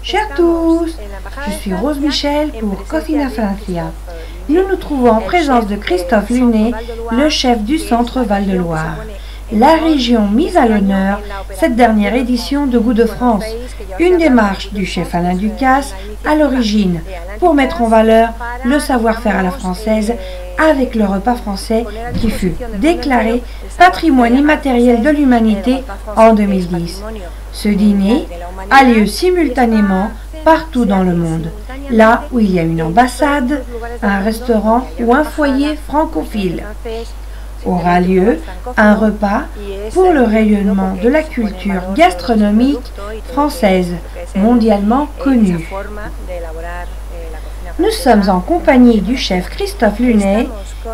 Chers tous, je suis Rose Michel pour Cocina Francia. Nous nous trouvons en présence de Christophe Lunet, le chef du Centre Val-de-Loire. La région mise à l'honneur, cette dernière édition de Goût de France, une démarche du chef Alain Ducasse à l'origine pour mettre en valeur le savoir-faire à la française avec le repas français qui fut déclaré patrimoine immatériel de l'humanité en 2010. Ce dîner a lieu simultanément partout dans le monde, là où il y a une ambassade, un restaurant ou un foyer francophile. Aura lieu un repas pour le rayonnement de la culture gastronomique française, mondialement connue. Nous sommes en compagnie du chef Christophe Lunet,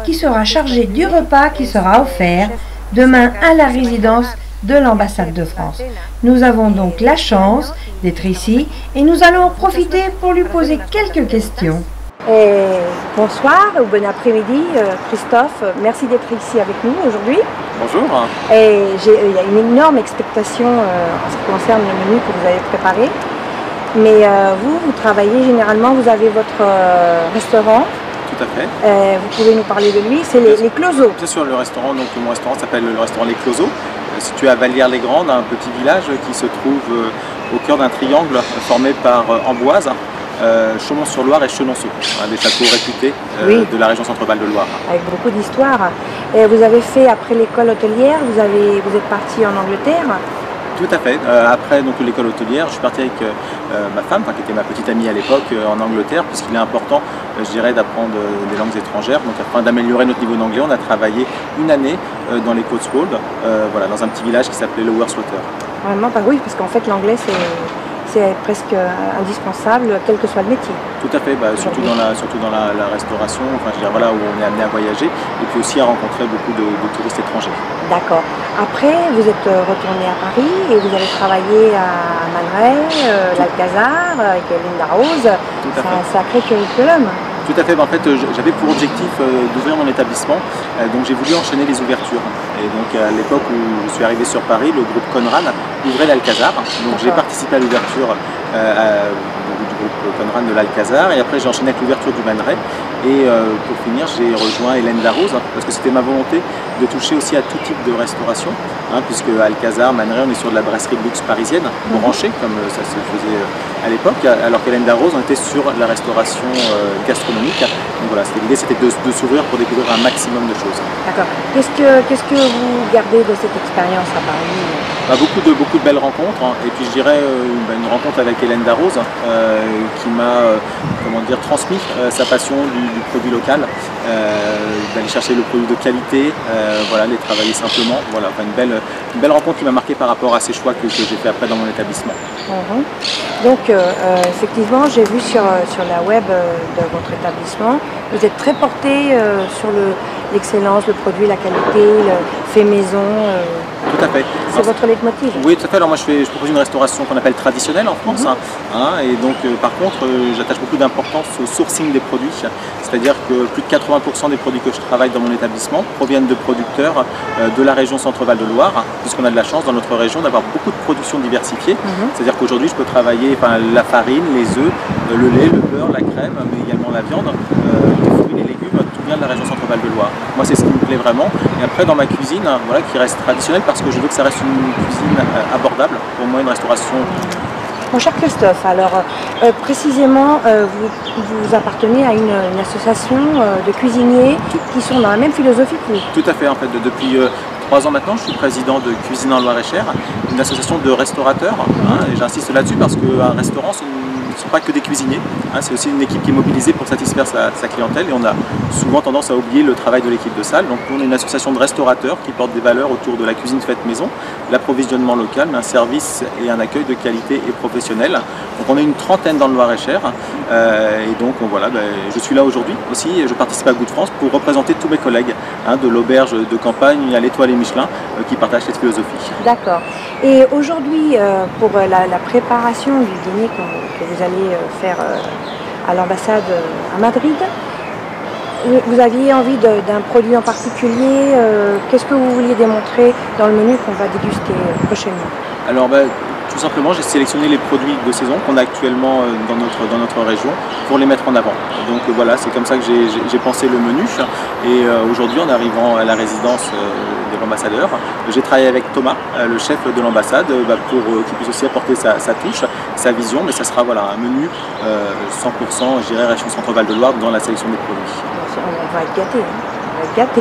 qui sera chargé du repas qui sera offert demain à la résidence de l'ambassade de France. Nous avons donc la chance d'être ici et nous allons en profiter pour lui poser quelques questions. Bonsoir ou bon après-midi Christophe, merci d'être ici avec nous aujourd'hui. Bonjour. Il y a une énorme expectation en ce qui concerne le menu que vous avez préparé. Mais vous travaillez généralement, vous avez votre restaurant. Tout à fait. Vous pouvez nous parler de lui, c'est les Closeaux. Bien sûr, le restaurant, donc mon restaurant s'appelle le restaurant Les Closeaux, situé à Vallières-les-Grandes, un petit village qui se trouve au cœur d'un triangle formé par Amboise, Chaumont-sur-Loire et Chenonceau, des châteaux réputés de la région Centre-Val de Loire. Avec beaucoup d'histoire. Vous avez fait, après l'école hôtelière, vous êtes parti en Angleterre. Tout à fait. Après l'école hôtelière, je suis parti avec ma femme, qui était ma petite amie à l'époque, en Angleterre, puisqu'il est important, je dirais, d'apprendre des langues étrangères. Donc afin d'améliorer notre niveau d'anglais, on a travaillé une année dans les Cotswolds, dans un petit village qui s'appelait Lowerswater. Vraiment, oui, parce qu'en fait l'anglais c'est presque indispensable, quel que soit le métier. Tout à fait, surtout dans la restauration, où on est amené à voyager et puis aussi à rencontrer beaucoup de touristes étrangers. D'accord. Après, vous êtes retourné à Paris et vous avez travaillé à Man Ray, l'Alcazar, avec Linda Rose. C'est un sacré curriculum. Tout à fait, en fait j'avais pour objectif d'ouvrir mon établissement, donc j'ai voulu enchaîner les ouvertures. Et donc à l'époque où je suis arrivé sur Paris, le groupe Conran ouvrait l'Alcazar, donc j'ai participé à l'ouverture du groupe Conran de l'Alcazar, et après j'ai enchaîné avec l'ouverture du Man Ray. Et pour finir, j'ai rejoint Hélène Darroze, parce que c'était ma volonté de toucher aussi à tout type de restauration, puisque Alcazar, Man Ray, on est sur de la brasserie de luxe parisienne, branchée comme ça se faisait à l'époque, alors qu'Hélène Darroze, on était sur la restauration gastronomique. Donc voilà, l'idée c'était de s'ouvrir pour découvrir un maximum de choses. D'accord. Qu'est-ce que vous gardez de cette expérience à Paris? Beaucoup de belles rencontres, et puis je dirais une rencontre avec Hélène Darroze qui m'a transmis sa passion du produit local, d'aller chercher le produit de qualité, les travailler simplement. Une belle rencontre qui m'a marqué par rapport à ces choix que j'ai fait après dans mon établissement. Donc effectivement, j'ai vu sur la web de votre établissement, vous êtes très porté sur l'excellence, le produit, la qualité, le fait maison. Tout à fait. C'est votre leitmotiv? Oui, tout à fait. Alors moi je propose une restauration qu'on appelle traditionnelle en France, et donc par contre j'attache beaucoup d'importance au sourcing des produits, c'est-à-dire que plus de 80% des produits que je travaille dans mon établissement proviennent de producteurs de la région Centre-Val de Loire, puisqu'on a de la chance dans notre région d'avoir beaucoup de productions diversifiées, c'est-à-dire qu'aujourd'hui je peux travailler la farine, les œufs, le lait, le beurre, la crème, mais également la viande, les fruits, les légumes, tout vient de la région Centre-Val de Loire. Moi c'est ce qui me plaît vraiment, et après dans ma cuisine, qui reste traditionnelle parce que je veux que ça reste une cuisine abordable, pour moi une restauration. Mon cher Christophe, alors précisément vous appartenez à une association de cuisiniers qui sont dans la même philosophie que vous. Tout à fait, en fait, depuis 3 ans maintenant, je suis président de Cuisine en Loir-et-Cher, une association de restaurateurs, et j'insiste là-dessus parce qu'un restaurant, ce ne sont pas que des cuisiniers, c'est aussi une équipe qui est mobilisée pour satisfaire sa clientèle, et on a souvent tendance à oublier le travail de l'équipe de salle. Donc on est une association de restaurateurs qui porte des valeurs autour de la cuisine faite maison, l'approvisionnement local, mais un service et un accueil de qualité et professionnel. Donc on est une trentaine dans le Loir-et-Cher, et donc je suis là aujourd'hui aussi, et je participe à Goût de France pour représenter tous mes collègues de l'auberge de campagne à l'Étoile et Michelin qui partagent cette philosophie. D'accord. Et aujourd'hui, pour la préparation du dîner que vous allez faire à l'ambassade à Madrid, vous aviez envie d'un produit en particulier? Qu'est-ce que vous vouliez démontrer dans le menu qu'on va déguster prochainement? Alors Tout simplement, j'ai sélectionné les produits de saison qu'on a actuellement dans notre région pour les mettre en avant. Donc voilà, c'est comme ça que j'ai pensé le menu. Et aujourd'hui, en arrivant à la résidence de l'ambassadeur, j'ai travaillé avec Thomas, le chef de l'ambassade, pour qu'il puisse aussi apporter sa touche, sa vision. Mais ça sera voilà, un menu 100%, je dirais, région Centre-Val de Loire dans la sélection des produits. On va être gâtés.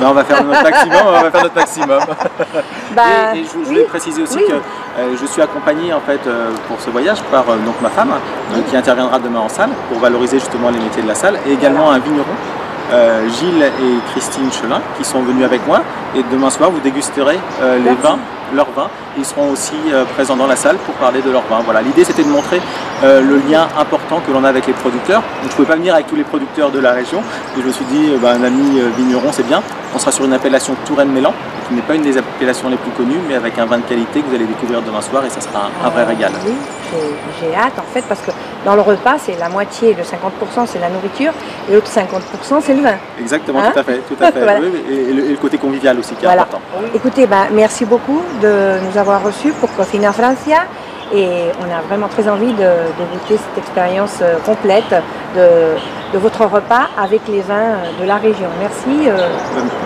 On va faire notre maximum. Et je voulais préciser aussi que je suis accompagné en fait pour ce voyage par donc ma femme qui interviendra demain en salle pour valoriser justement les métiers de la salle, et également un vigneron, Gilles et Christine Chelin, qui sont venus avec moi, et demain soir vous dégusterez leurs vins. Ils seront aussi présents dans la salle pour parler de leurs vins. Voilà, l'idée c'était de montrer le lien important que l'on a avec les producteurs. Donc, je ne pouvais pas venir avec tous les producteurs de la région, et je me suis dit un ami vigneron c'est bien. On sera sur une appellation Touraine-Mélan, qui n'est pas une des appellations les plus connues, mais avec un vin de qualité que vous allez découvrir demain soir, et ça sera un vrai régal. Oui, j'ai hâte en fait, parce que dans le repas c'est la moitié, de 50% c'est la nourriture, et l'autre 50% c'est le vin. Exactement, tout à fait. Voilà. Oui, et le côté convivial aussi qui est important. Écoutez, merci beaucoup de nous avoir reçus pour Cocina Francia, et on a vraiment très envie de goûter cette expérience complète de votre repas avec les vins de la région. Merci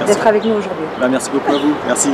d'être avec nous aujourd'hui. Merci beaucoup à vous. Merci.